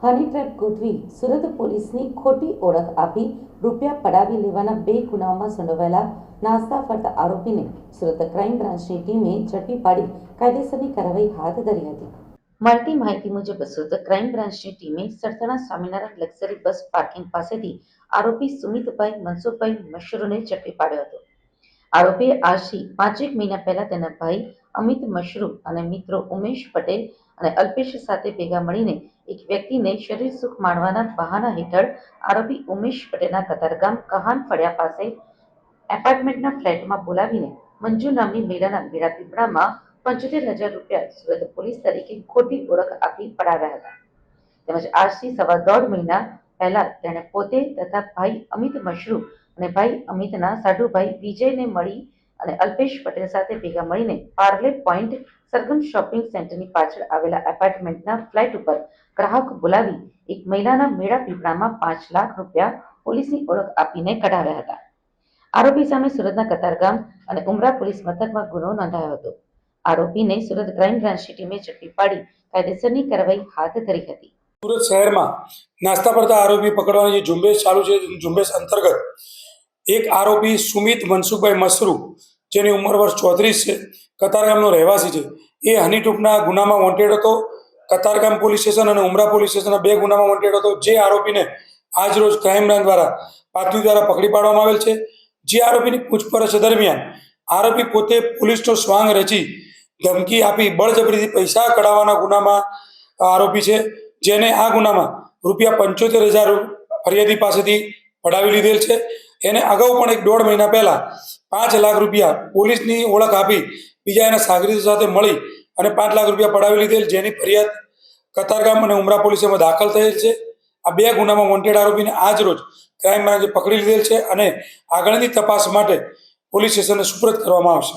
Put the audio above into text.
હની trap ગોઠવી સુરત પોલીસની ખોટી ઓળખ આપી રૂપિયા પડાવી લેવાના 2 ગુનાઓમાં સંડોવાયેલા નાસ્તા ફરતા આરોપીને સુરત ક્રાઇમ બ્રાન્ચની ટીમે ઝડપી પાડી કાયદેસરની કાર્યવાહી હાથ ધરી હતી. મળતી માહિતી મુજબ સુરત ક્રાઇમ બ્રાન્ચની ટીમે Sarthana Swaminarayan luxury bus parking પાસેથી આરોપી સુમિતભાઈ મનસુખભાઈ મશરૂને ઝડપી પાડ્યો હતો. આરોપીએ આજથી 5 મહિના પહેલા તેના ભાઈ અમિત મશરૂ અને મિત્રો ઉમેશ પટેલ અને અલ્પેશ સાથે ભેગા મળીને એક વ્યક્તિને શરીર સુખ માણવાના બહાના હેઠળ આરોપી ઉમેશ પટેલના કતારગામ કહાન ફળિયા પાસે એપાર્ટમેન્ટના ફ્લેટમાં બોલાવીને મંજુ નામની મહિલાના મેળા પીપળામાં 75,000 રૂપિયા સુરત પોલીસ તરીકે ખોટી ઓળખ આપી પડાવ્યા હતા. તેમજ આજથી 1.5 મહિના પહેલા તેણે પોતે તથા ભાઈ અમિત મશરૂ અને ભાઈ અમિતના સાઢુભાઈ વિજયને મળી અને અલ્પેશ પટેલ સાથે ભેગા મળીને પાર્લે પોઈન્ટ સરગમ શોપિંગ સેન્ટરની પાછળ આવેલા એપાર્ટમેન્ટના ફ્લેટ ઉપર ગ્રાહક બોલાવી એક મહિલાના મેળા પીપળામાં 5 લાખ રૂપિયા પોલીસની ઓળખ આપીને કઢાવ્યા હતા. આરોપી સામે સુરતના કતારગામ અને ઉમરા પોલીસ મથકમાં ગુનો નોંધાયો હતો. આરોપીને સુરત ક્રાઇમ બ્રાન્ચની ટીમે ઝડપી પાડી કાયદેસરની કાર્યવાહી હાથ ધરી હતી. સુરત શહેરમાં નાસ્તા પડતા આરોપી પકડવાની જે ઝુંબેશ ચાલુ છે, ઝુંબેશ અંતર્ગત એક આરોપી સુમિત મનસુખભાઈ મશરૂ, જેની ઉંમર વર્ષ 34 છે, કતારગામનો રહેવાસી છે, એ હની ટ્રેપના ગુનામાં વોન્ટેડ હતો. કતારગામ પોલીસ સ્ટેશન અને ઉમરા પોલીસ સ્ટેશનના 2 ગુનામાં વોન્ટેડ હતો. જે આરોપીને આજરોજ ક્રાઇમ બ્રાન્ચ દ્વારા પાટવી દ્વારા પકડી પાડવામાં આવેલ છે. જે આરોપીની પૂછપરછ દરમિયાન આરોપી પોતે પોલીસનો સ્વાંગ રચી ધમકી આપી બળજબરીથી પૈસા કઢાવવાના ગુનામાં આરોપી છે, જેને આ ગુનામાં રૂપિયા 75,000 ફરિયાદી પાસેથી પડાવી લીધેલ છે. એને અગાઉ પણ 1.5 મહિના પહેલાં 5 લાખ રૂપિયા પોલીસની ઓળખ આપી બીજા એના સાગરીતો સાથે મળી અને 5 લાખ રૂપિયા પડાવી લીધેલ, જેની ફરિયાદ કતારગામ અને ઉમરા પોલીસમાં દાખલ થયેલ છે. આ 2 ગુનામાં વોન્ટેડ આરોપીને આજ રોજ ક્રાઇમ બ્રાન્ચે પકડી લીધેલ છે અને આગળની તપાસ માટે પોલીસ સ્ટેશનને સુપરત કરવામાં આવશે.